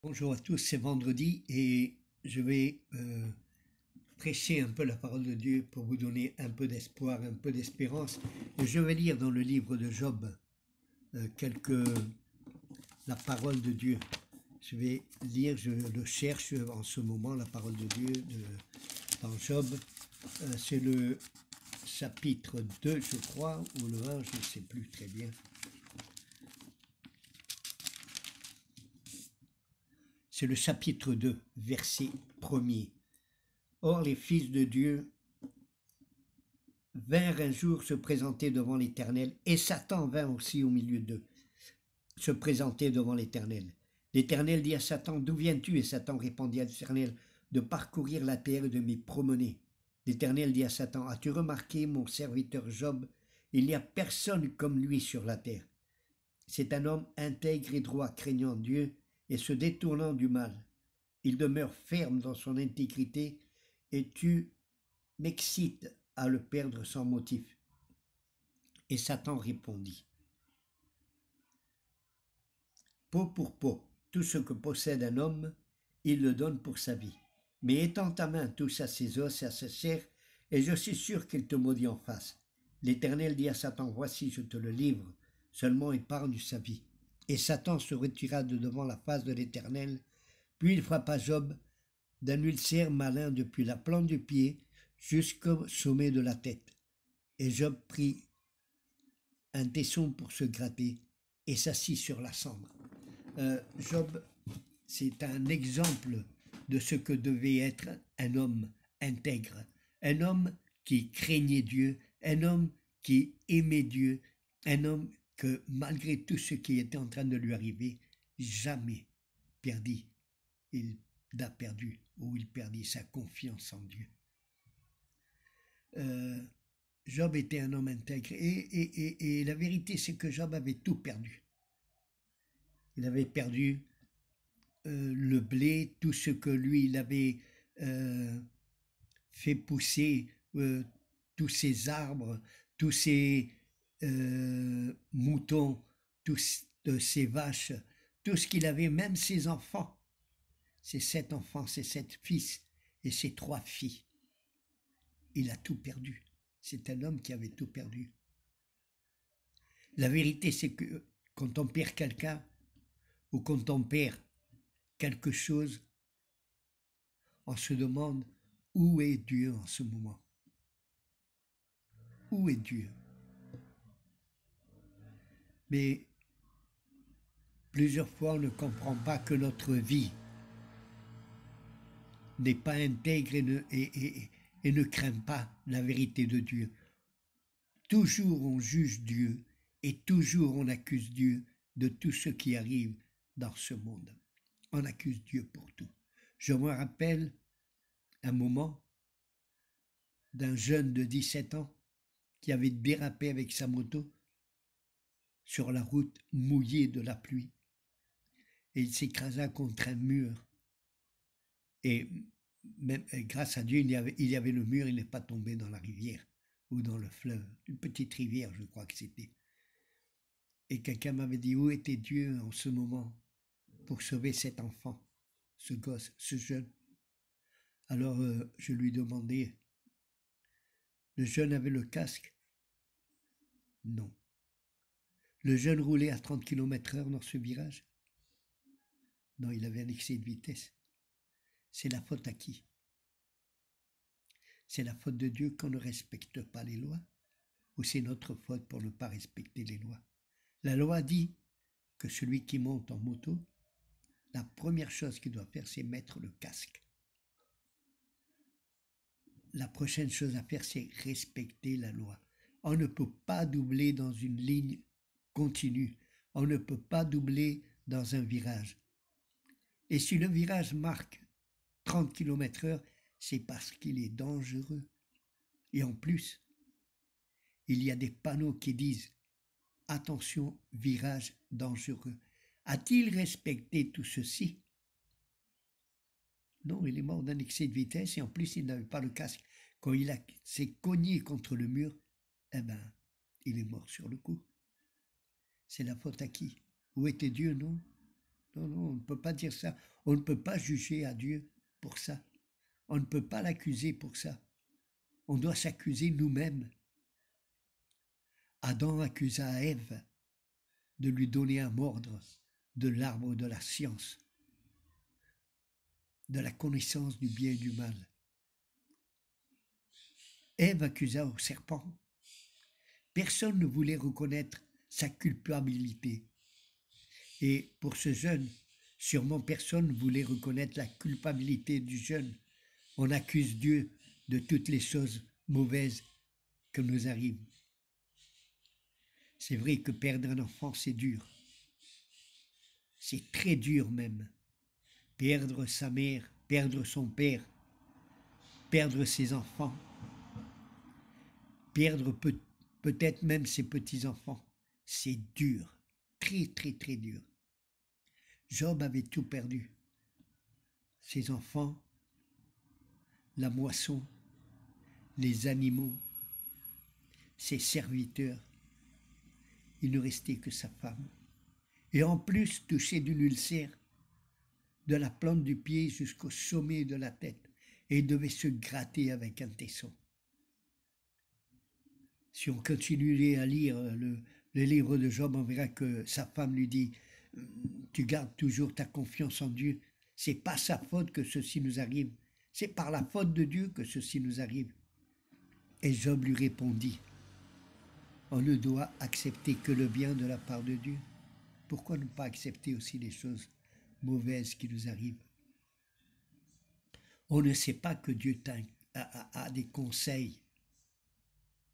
Bonjour à tous, c'est vendredi et je vais prêcher un peu la parole de Dieu pour vous donner un peu d'espoir, un peu d'espérance. Et je vais lire dans le livre de Job la parole de Dieu. Je vais lire, je le cherche en ce moment, la parole de Dieu dans Job. C'est le chapitre 2, je crois, ou le 1, je ne sais plus très bien. C'est le chapitre 2, verset 1er. Or, les fils de Dieu vinrent un jour se présenter devant l'Éternel, et Satan vint aussi au milieu d'eux, se présenter devant l'Éternel. L'Éternel dit à Satan, d'où viens-tu? Et Satan répondit à l'Éternel, de parcourir la terre et de m'y promener. L'Éternel dit à Satan, as-tu remarqué mon serviteur Job? Il n'y a personne comme lui sur la terre. C'est un homme intègre et droit, craignant Dieu et se détournant du mal. Il demeure ferme dans son intégrité, et tu m'excites à le perdre sans motif. Et Satan répondit, peau pour peau, tout ce que possède un homme, il le donne pour sa vie. Mais étends ta main, touche à ses os et à sa chair, et je suis sûr qu'il te maudit en face. L'Éternel dit à Satan, voici, je te le livre, seulement épargne sa vie. Et Satan se retira de devant la face de l'Éternel, puis il frappa Job d'un ulcère malin depuis la plante du pied jusqu'au sommet de la tête. Et Job prit un tesson pour se gratter et s'assit sur la cendre. Job, c'est un exemple de ce que devait être un homme intègre, un homme qui craignait Dieu, un homme qui aimait Dieu, un homme que malgré tout ce qui était en train de lui arriver, jamais perdit, il a perdu ou il perdit sa confiance en Dieu. Job était un homme intègre et la vérité c'est que Job avait tout perdu. Il avait perdu le blé, tout ce que lui il avait fait pousser, tous ses arbres, tous ses moutons, tous ses vaches, tout ce qu'il avait, même ses enfants, ses 7 enfants, ses 7 fils et ses 3 filles. Il a tout perdu. C'est un homme qui avait tout perdu. La vérité, c'est que quand on perd quelqu'un ou quand on perd quelque chose, on se demande où est Dieu en ce moment? Où est Dieu? Mais plusieurs fois, on ne comprend pas que notre vie n'est pas intègre et ne craint pas la vérité de Dieu. Toujours on juge Dieu et toujours on accuse Dieu de tout ce qui arrive dans ce monde. On accuse Dieu pour tout. Je me rappelle un moment d'un jeune de 17 ans qui avait dérapé avec sa moto sur la route mouillée de la pluie et il s'écrasa contre un mur. Et même grâce à Dieu, il y avait le mur, il n'est pas tombé dans la rivière ou dans le fleuve, une petite rivière, je crois que c'était. Et quelqu'un m'avait dit, où était Dieu en ce moment pour sauver cet enfant, ce gosse, ce jeune? Alors je lui demandais, le jeune avait le casque? Non. Le jeune roulait à 30 km/h dans ce virage? Non, il avait un excès de vitesse. C'est la faute à qui? C'est la faute de Dieu qu'on ne respecte pas les lois? Ou c'est notre faute pour ne pas respecter les lois? La loi dit que celui qui monte en moto, la première chose qu'il doit faire, c'est mettre le casque. La prochaine chose à faire, c'est respecter la loi. On ne peut pas doubler dans une ligne continue. On ne peut pas doubler dans un virage. Et si le virage marque 30 km/h, c'est parce qu'il est dangereux. Et en plus, il y a des panneaux qui disent « Attention, virage dangereux ». A-t-il respecté tout ceci? Non, il est mort d'un excès de vitesse et en plus il n'avait pas le casque. Quand il s'est cogné contre le mur, eh ben, il est mort sur le coup. C'est la faute à qui? Où était Dieu, non? Non, non, on ne peut pas dire ça. On ne peut pas juger à Dieu pour ça. On ne peut pas l'accuser pour ça. On doit s'accuser nous-mêmes. Adam accusa Ève de lui donner à mordre de l'arbre de la science, de la connaissance du bien et du mal. Ève accusa au serpent. Personne ne voulait reconnaître sa culpabilité. Et pour ce jeune, sûrement personne ne voulait reconnaître la culpabilité du jeune. On accuse Dieu de toutes les choses mauvaises que nous arrivent. C'est vrai que perdre un enfant, c'est dur. C'est très dur même. Perdre sa mère, perdre son père, perdre ses enfants, perdre peut-être même ses petits-enfants. C'est dur, très très très dur. Job avait tout perdu. Ses enfants, la moisson, les animaux, ses serviteurs. Il ne restait que sa femme. Et en plus, touché d'une ulcère, de la plante du pied jusqu'au sommet de la tête, et il devait se gratter avec un tesson. Si on continuait à lire le livre de Job, on verra que sa femme lui dit « Tu gardes toujours ta confiance en Dieu, c'est pas sa faute que ceci nous arrive, c'est par la faute de Dieu que ceci nous arrive. » Et Job lui répondit « On ne doit accepter que le bien de la part de Dieu. Pourquoi ne pas accepter aussi les choses mauvaises qui nous arrivent? On ne sait pas que Dieu a des conseils,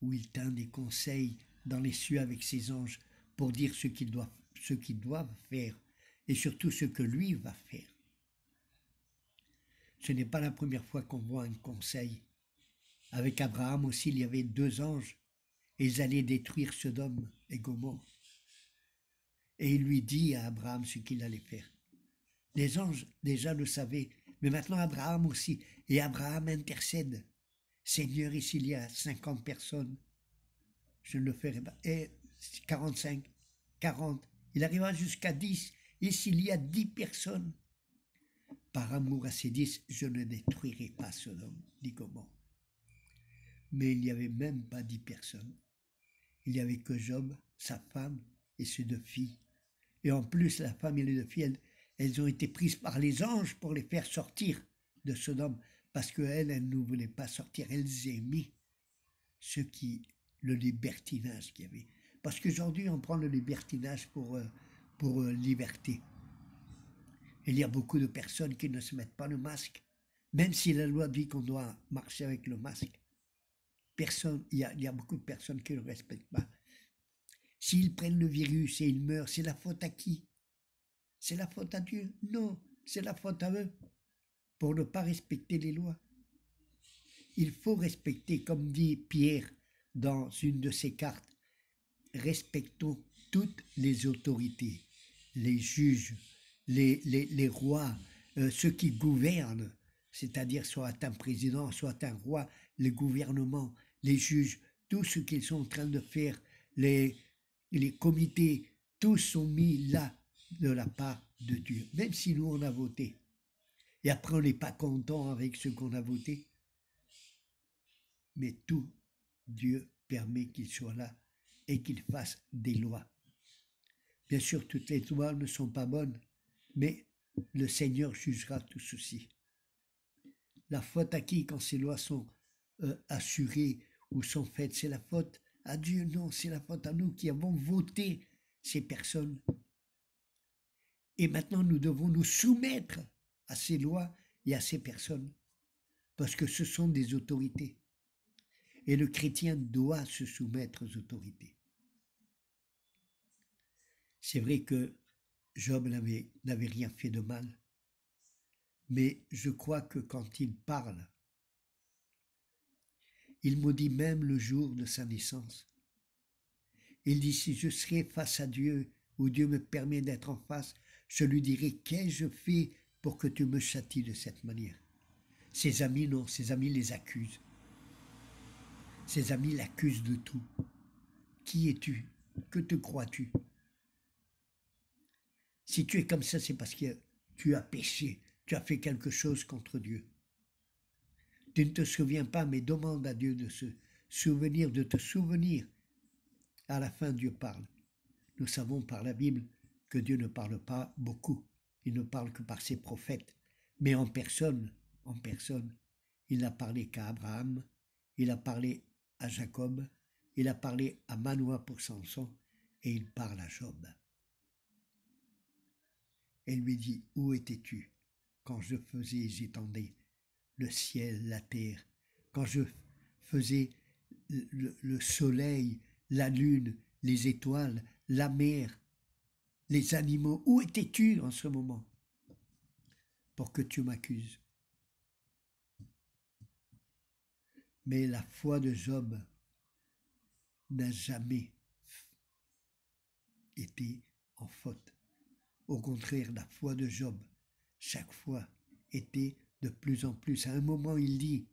où il tint des conseils dans les cieux avec ses anges pour dire ce qu'ils doivent faire et surtout ce que lui va faire. Ce n'est pas la première fois qu'on voit un conseil. Avec Abraham aussi, il y avait 2 anges et ils allaient détruire Sodome et Gomorrhe. Et il lui dit à Abraham ce qu'il allait faire. Les anges déjà le savaient, mais maintenant Abraham aussi. Et Abraham intercède. Seigneur, et s'il y a 50 personnes, je ne le ferai pas. Et 45, 40, il arrivera jusqu'à 10. Et s'il y a 10 personnes, par amour à ces 10, je ne détruirai pas Sodome ni Gomorrhe. Mais il n'y avait même pas 10 personnes. Il n'y avait que Job, sa femme et ses 2 filles. Et en plus, la femme et les 2 filles, elles ont été prises par les anges pour les faire sortir de Sodome, parce qu'elles ne voulaient pas sortir. Elles aimaient le libertinage qu'il y avait. Parce qu'aujourd'hui, on prend le libertinage pour liberté. Il y a beaucoup de personnes qui ne se mettent pas le masque, même si la loi dit qu'on doit marcher avec le masque. Il y a beaucoup de personnes qui ne le respectent pas. S'ils prennent le virus et ils meurent, c'est la faute à qui? C'est la faute à Dieu? Non, c'est la faute à eux pour ne pas respecter les lois. Il faut respecter, comme dit Pierre dans une de ses cartes, respectons toutes les autorités, les juges, les rois, ceux qui gouvernent, c'est-à-dire soit un président, soit un roi, le gouvernement, les juges, tout ce qu'ils sont en train de faire, les comités, tous sont mis là de la part de Dieu, même si nous on a voté. Et après on n'est pas content avec ce qu'on a voté. Mais tout, Dieu permet qu'il soit là et qu'il fasse des lois. Bien sûr, toutes les lois ne sont pas bonnes, mais le Seigneur jugera tout ceci. La faute à qui quand ces lois sont assurées ou sont faites? C'est la faute à Dieu? Non, c'est la faute à nous qui avons voté ces personnes. Et maintenant, nous devons nous soumettre à ces lois et à ces personnes, parce que ce sont des autorités. Et le chrétien doit se soumettre aux autorités. C'est vrai que Job n'avait rien fait de mal, mais je crois que quand il parle, il maudit même le jour de sa naissance. Il dit, si je serai face à Dieu, ou Dieu me permet d'être en face, je lui dirai, qu'ai-je fait pour que tu me châties de cette manière? Ses amis, non, ses amis les accusent. Ses amis l'accusent de tout. Qui es-tu? Que te crois-tu? Si tu es comme ça, c'est parce que tu as péché, tu as fait quelque chose contre Dieu. Tu ne te souviens pas, mais demande à Dieu de se souvenir, de te souvenir. À la fin, Dieu parle. Nous savons par la Bible que Dieu ne parle pas beaucoup. Il ne parle que par ses prophètes. Mais en personne, il n'a parlé qu'à Abraham, il a parlé à Jacob, il a parlé à Manoah pour Samson, et il parle à Job. Et lui dit, où étais-tu quand je faisais, j'étendais le ciel, la terre, quand je faisais le soleil, la lune, les étoiles, la mer, les animaux, où étais-tu en ce moment pour que tu m'accuses? Mais la foi de Job n'a jamais été en faute. Au contraire, la foi de Job, chaque fois, était de plus en plus. À un moment, il dit,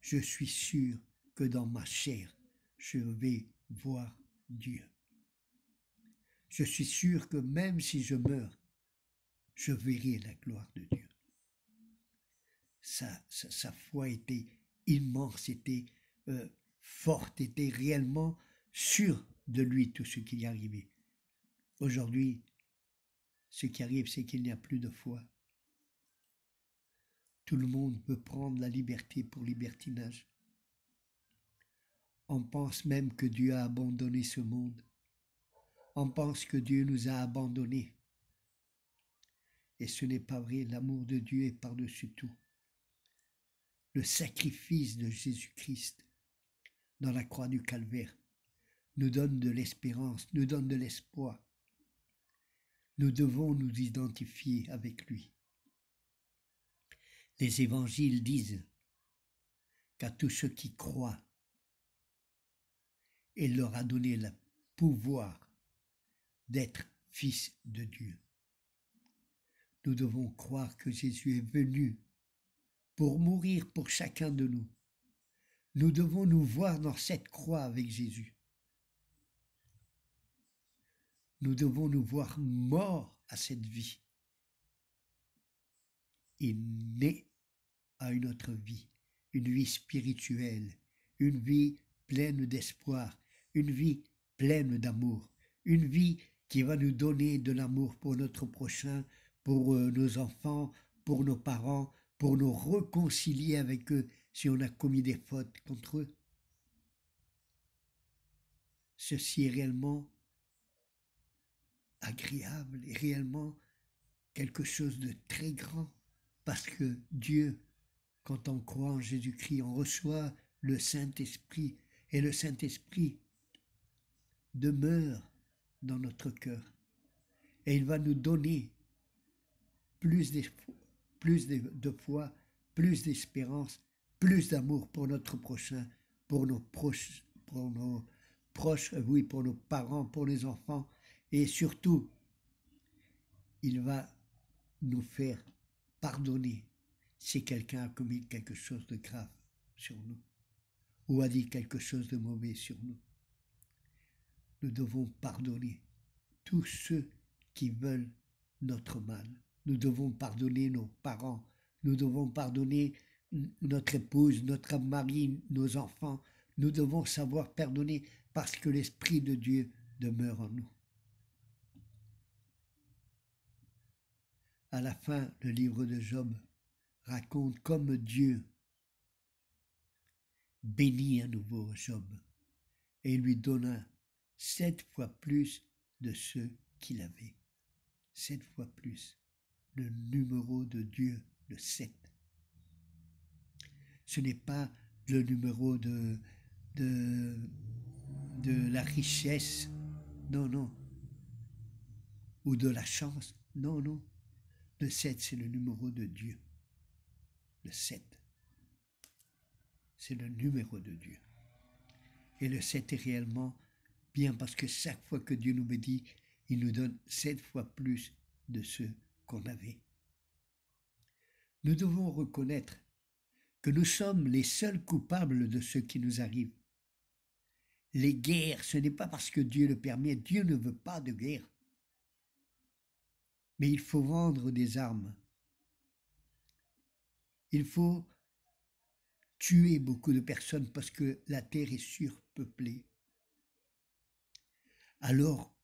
je suis sûr que dans ma chair, je vais voir Dieu. Je suis sûr que même si je meurs, je verrai la gloire de Dieu. Sa foi était immense, était forte, était réellement sûre de lui, tout ce qui y arrivait. Aujourd'hui, ce qui arrive, c'est qu'il n'y a plus de foi. Tout le monde veut prendre la liberté pour libertinage. On pense même que Dieu a abandonné ce monde. On pense que Dieu nous a abandonnés. Et ce n'est pas vrai, l'amour de Dieu est par-dessus tout. Le sacrifice de Jésus-Christ dans la croix du Calvaire nous donne de l'espérance, nous donne de l'espoir. Nous devons nous identifier avec lui. Les évangiles disent qu'à tous ceux qui croient, il leur a donné le pouvoir d'être fils de Dieu. Nous devons croire que Jésus est venu pour mourir pour chacun de nous. Nous devons nous voir dans cette croix avec Jésus. Nous devons nous voir morts à cette vie et nés à une autre vie, une vie spirituelle, une vie pleine d'espoir, une vie pleine d'amour, une vie qui va nous donner de l'amour pour notre prochain, pour nos enfants, pour nos parents, pour nous réconcilier avec eux si on a commis des fautes contre eux. Ceci est réellement agréable et réellement quelque chose de très grand parce que Dieu, quand on croit en Jésus-Christ, on reçoit le Saint-Esprit et le Saint-Esprit demeure dans notre cœur et il va nous donner plus de foi, plus d'espérance, plus d'amour pour notre prochain, pour nos proches, oui, pour nos parents, pour les enfants et surtout, il va nous faire pardonner si quelqu'un a commis quelque chose de grave sur nous ou a dit quelque chose de mauvais sur nous. Nous devons pardonner tous ceux qui veulent notre mal. Nous devons pardonner nos parents. Nous devons pardonner notre épouse, notre mari, nos enfants. Nous devons savoir pardonner parce que l'Esprit de Dieu demeure en nous. À la fin, le livre de Job raconte comme Dieu bénit à nouveau Job et lui donna 7 fois plus de ce qu'il avait. 7 fois plus. Le numéro de Dieu, le 7. Ce n'est pas le numéro de la richesse, non, non, ou de la chance, non, non. Le 7, c'est le numéro de Dieu. Le 7, c'est le numéro de Dieu. Et le 7 est réellement bien parce que chaque fois que Dieu nous bénit, il nous donne 7 fois plus de ce qu'on avait. Nous devons reconnaître que nous sommes les seuls coupables de ce qui nous arrive. Les guerres, ce n'est pas parce que Dieu le permet. Dieu ne veut pas de guerre. Mais il faut vendre des armes. Il faut tuer beaucoup de personnes parce que la terre est surpeuplée. Alors,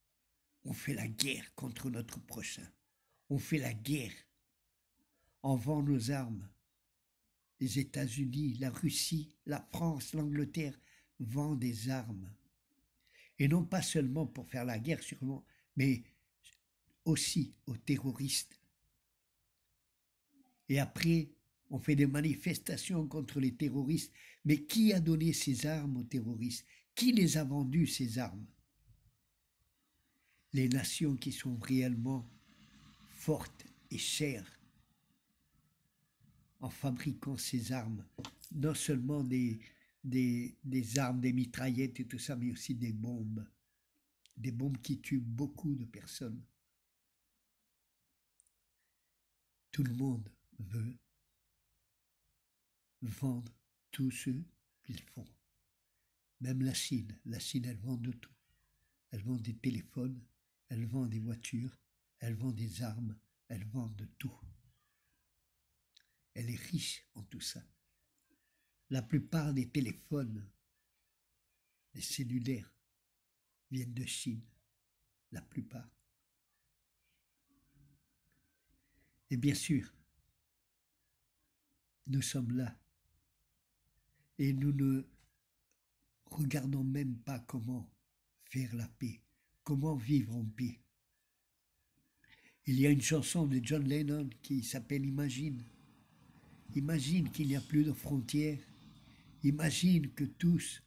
on fait la guerre contre notre prochain. On fait la guerre. On vend nos armes. Les États-Unis, la Russie, la France, l'Angleterre vendent des armes. Et non pas seulement pour faire la guerre, sûrement, mais aussi aux terroristes. Et après, on fait des manifestations contre les terroristes. Mais qui a donné ces armes aux terroristes? Qui les a vendues, ces armes? Les nations qui sont réellement fortes et chères en fabriquant ces armes. Non seulement des armes, des mitraillettes et tout ça, mais aussi des bombes. Des bombes qui tuent beaucoup de personnes. Tout le monde veut vendre tout ce qu'ils font. Même la Chine, elle vend de tout. Elle vend des téléphones, elle vend des voitures, elle vend des armes, elle vend de tout. Elle est riche en tout ça. La plupart des téléphones, des cellulaires, viennent de Chine. La plupart. Et bien sûr, nous sommes là. Et nous ne regardons même pas comment faire la paix, comment vivre en paix. Il y a une chanson de John Lennon qui s'appelle Imagine. Imagine qu'il n'y a plus de frontières. Imagine que tous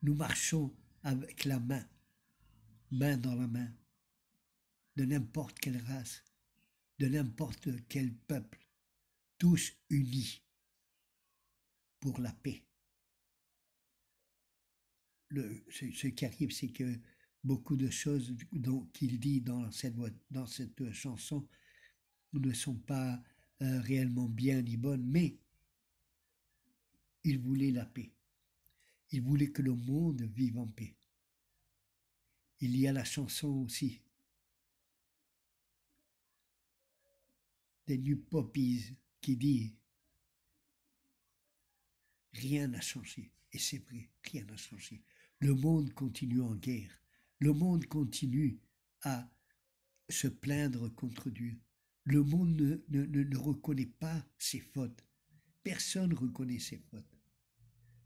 nous marchons avec la main, main dans la main, de n'importe quelle race, de n'importe quel peuple, tous unis pour la paix. Ce qui arrive, c'est que beaucoup de choses qu'il dit dans cette chanson ne sont pas réellement bien ni bonnes, mais il voulait la paix. Il voulait que le monde vive en paix. Il y a la chanson aussi des New Poppies qui dit rien n'a changé. Et c'est vrai, rien n'a changé. Le monde continue en guerre. Le monde continue à se plaindre contre Dieu. Le monde ne reconnaît pas ses fautes. Personne ne reconnaît ses fautes.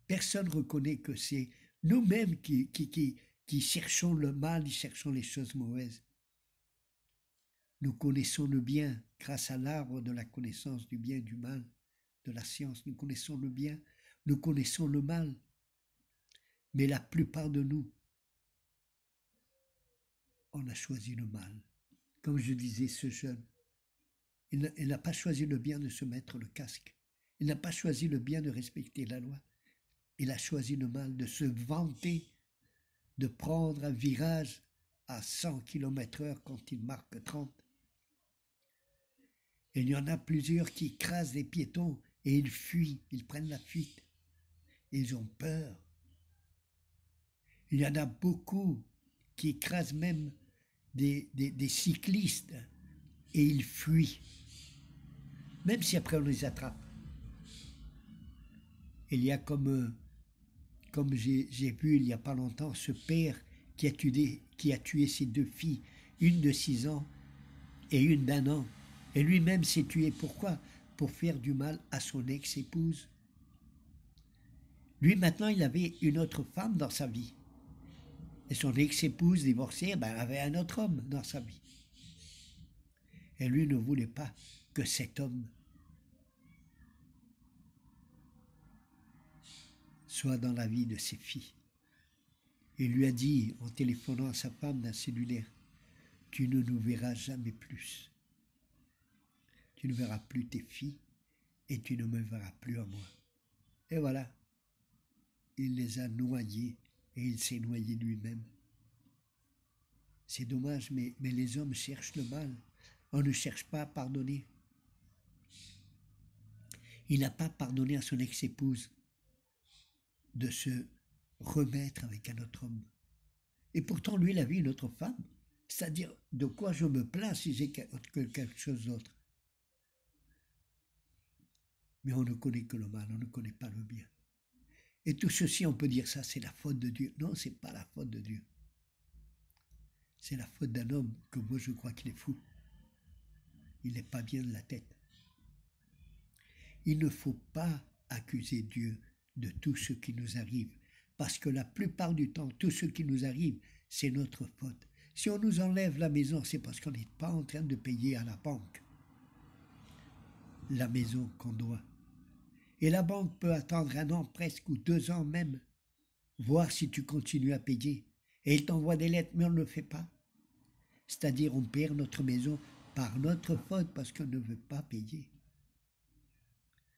Personne ne reconnaît que c'est nous-mêmes qui cherchons le mal, qui cherchons les choses mauvaises. Nous connaissons le bien grâce à l'arbre de la connaissance du bien et du mal, de la science. Nous connaissons le bien, nous connaissons le mal. Mais la plupart de nous, on a choisi le mal. Comme je disais, ce jeune, il n'a pas choisi le bien de se mettre le casque. Il n'a pas choisi le bien de respecter la loi. Il a choisi le mal de se vanter, de prendre un virage à 100 km/h quand il marque 30. Et il y en a plusieurs qui écrasent les piétons et ils fuient, ils prennent la fuite. Ils ont peur. Il y en a beaucoup qui écrasent même des cyclistes et ils fuient, même si après on les attrape. Il y a comme j'ai vu il n'y a pas longtemps, ce père qui a tué ses deux filles, une de 6 ans et une d'1 an. Et lui-même s'est tué. Pourquoi? Pour faire du mal à son ex-épouse. Lui, maintenant, il avait une autre femme dans sa vie. Et son ex-épouse divorcée, avait un autre homme dans sa vie. Et lui ne voulait pas que cet homme soit dans la vie de ses filles. Il lui a dit, en téléphonant à sa femme d'un cellulaire, « Tu ne nous verras jamais plus. Tu ne verras plus tes filles et tu ne me verras plus à moi. » Et voilà, il les a noyées et il s'est noyé lui-même. C'est dommage, mais les hommes cherchent le mal. On ne cherche pas à pardonner. Il n'a pas pardonné à son ex-épouse de se remettre avec un autre homme. Et pourtant, lui, il avait une autre femme. C'est-à-dire, de quoi je me plains si j'ai quelque chose d'autre. Mais on ne connaît que le mal, on ne connaît pas le bien. Et tout ceci, on peut dire ça, c'est la faute de Dieu. Non, c'est pas la faute de Dieu. C'est la faute d'un homme que moi je crois qu'il est fou. Il n'est pas bien de la tête. Il ne faut pas accuser Dieu de tout ce qui nous arrive, parce que la plupart du temps, tout ce qui nous arrive, c'est notre faute. Si on nous enlève la maison, c'est parce qu'on n'est pas en train de payer à la banque la maison qu'on doit. Et la banque peut attendre 1 an presque ou 2 ans même, voir si tu continues à payer. Et il t'envoie des lettres, mais on ne le fait pas. C'est-à-dire on perd notre maison par notre faute parce qu'on ne veut pas payer.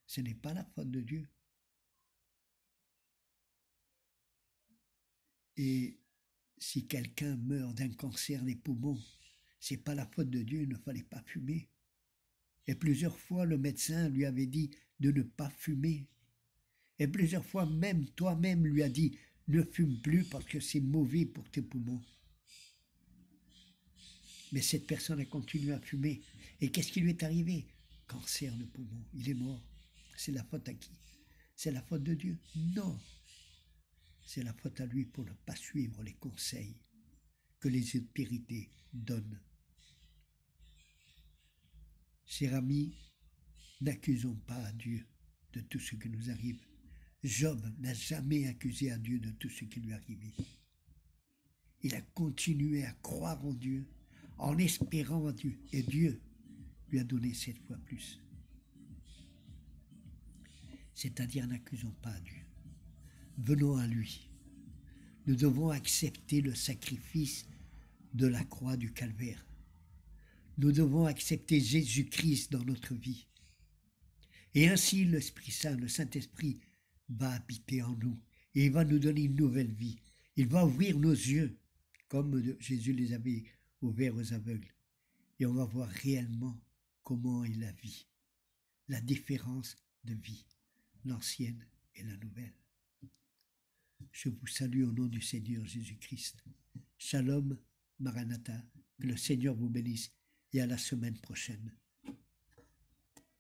Ce n'est pas la faute de Dieu. Et si quelqu'un meurt d'un cancer des poumons, c'est pas la faute de Dieu, il ne fallait pas fumer. Et plusieurs fois, le médecin lui avait dit de ne pas fumer. Et plusieurs fois, même toi-même lui a dit ne fume plus parce que c'est mauvais pour tes poumons. Mais cette personne a continué à fumer. Et qu'est-ce qui lui est arrivé? Cancer de poumon. Il est mort. C'est la faute à qui? C'est la faute de Dieu? Non. C'est la faute à lui pour ne pas suivre les conseils que les autorités donnent. Chers amis, n'accusons pas Dieu de tout ce qui nous arrive. Job n'a jamais accusé à Dieu de tout ce qui lui arrivait. Il a continué à croire en Dieu, en espérant en Dieu. Et Dieu lui a donné 7 fois plus. C'est-à-dire, n'accusons pas Dieu. Venons à lui. Nous devons accepter le sacrifice de la croix du calvaire. Nous devons accepter Jésus-Christ dans notre vie. Et ainsi, l'Esprit Saint, le Saint-Esprit, va habiter en nous. Et il va nous donner une nouvelle vie. Il va ouvrir nos yeux, comme Jésus les avait ouverts aux aveugles. Et on va voir réellement comment est la vie, la différence de vie, l'ancienne et la nouvelle. Je vous salue au nom du Seigneur Jésus-Christ. Shalom, Maranatha, que le Seigneur vous bénisse et à la semaine prochaine.